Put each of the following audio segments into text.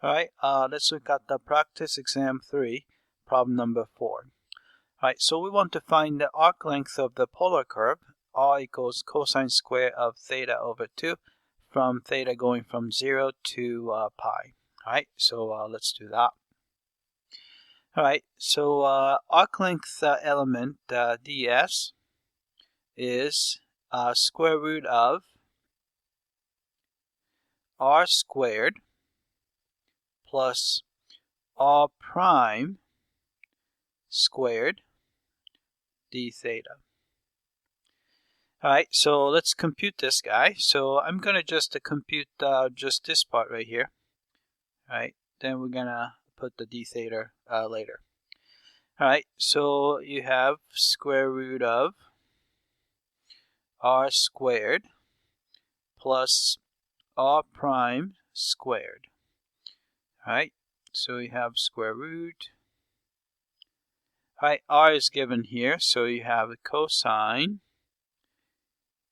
Alright, let's look at the practice exam 3, problem number 4. Alright, so we want to find the arc length of the polar curve, r equals cosine square of theta over 2, from theta going from 0 to pi. Alright, so let's do that. Alright, so arc length element ds is square root of r squared plus r prime squared d theta. Alright, so let's compute this guy. So I'm going to just compute just this part right here. Alright, then we're going to put the d theta later. Alright, so you have square root of r squared plus r prime squared. Alright, so we have square root. Alright, r is given here, so you have a cosine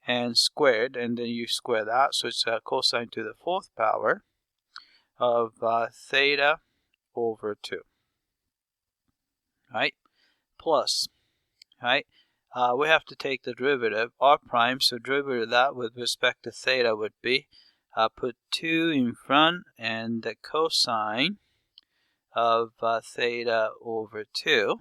and squared, and then you square that, so it's a cosine to the 4th power of theta over 2. Alright, plus, alright, we have to take the derivative, r prime, so derivative of that with respect to theta would be put 2 in front and the cosine of theta over 2,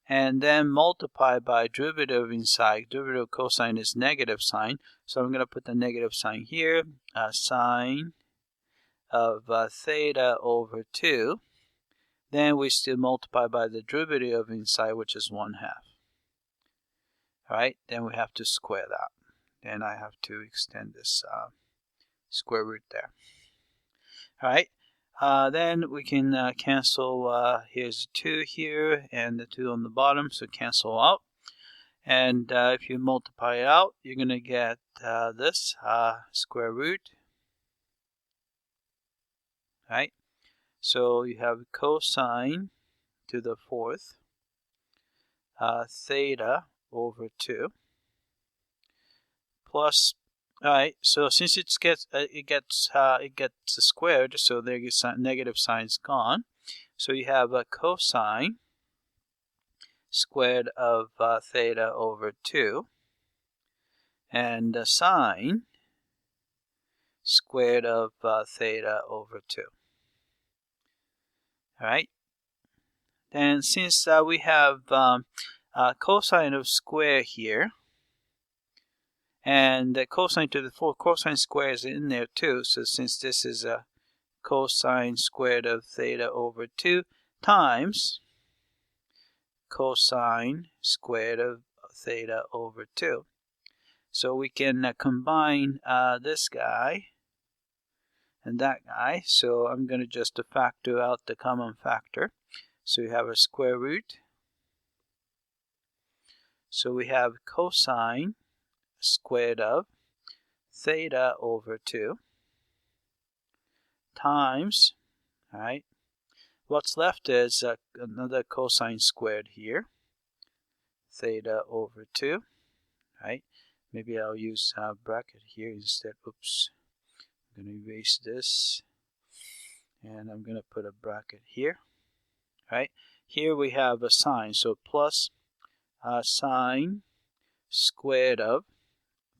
and then multiply by derivative inside. Derivative of cosine is negative sign, so I'm going to put the negative sign here, sine of theta over 2. Then we still multiply by the derivative inside, which is 1/2. Alright, then we have to square that. Then I have to extend this square root there. Alright, then we can cancel, here's 2 here and the 2 on the bottom, so cancel out. And if you multiply it out, you're going to get this square root. Alright, so you have cosine to the 4th theta over 2 plus. Alright, so since it gets squared, so there is negative sign's gone. So you have a cosine squared of theta over 2 and a sine squared of theta over 2. Alright, then since we have cosine of square here, and the cosine to the 4th, cosine square is in there too, so since this is a cosine squared of theta over 2 times cosine squared of theta over 2. So we can combine this guy and that guy, so I'm going to just factor out the common factor. So we have a square root, so we have cosine squared of theta over 2 times, alright, what's left is another cosine squared here, theta over 2, right? Maybe I'll use a bracket here instead. Oops, I'm going to erase this and I'm going to put a bracket here, right? Here we have a sine, so plus sine squared of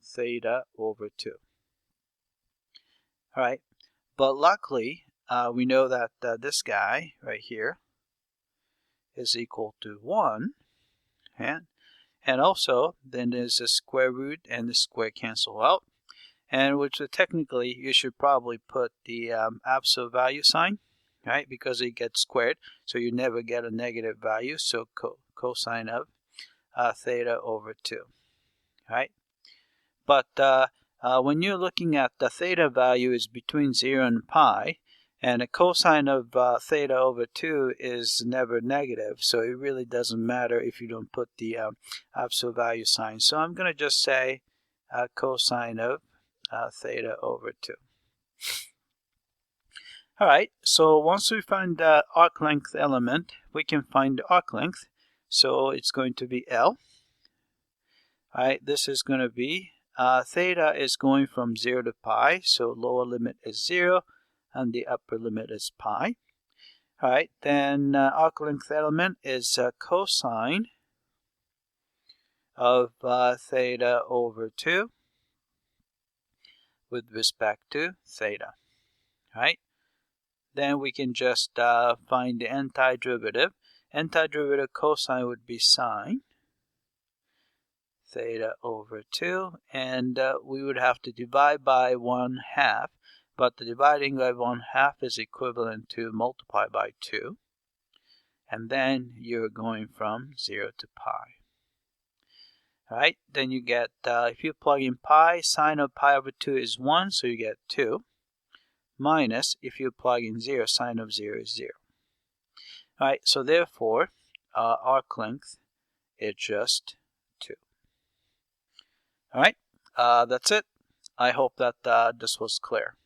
theta over 2. Alright, but luckily we know that this guy right here is equal to 1, and also then there's a square root and the square cancel out, and which technically you should probably put the absolute value sign, right, because it gets squared, so you never get a negative value, so cosine of theta over 2, right? But when you're looking at the theta value is between 0 and pi, and a cosine of theta over 2 is never negative, so it really doesn't matter if you don't put the absolute value sign. So I'm going to just say cosine of theta over 2. Alright, so once we find the arc length element, we can find the arc length. So it's going to be L. Alright, this is going to be theta is going from 0 to pi, so lower limit is 0, and the upper limit is pi. All right, then arc length element is cosine of theta over 2 with respect to theta. All right, then we can just find the antiderivative. Antiderivative cosine would be sine theta over 2, and we would have to divide by 1/2, but the dividing by 1/2 is equivalent to multiply by 2, and then you're going from 0 to pi. All right, then you get, if you plug in pi, sine of pi over 2 is 1, so you get 2, minus, if you plug in 0, sine of 0 is 0. All right, so therefore, arc length is just 2. All right, that's it. I hope that this was clear.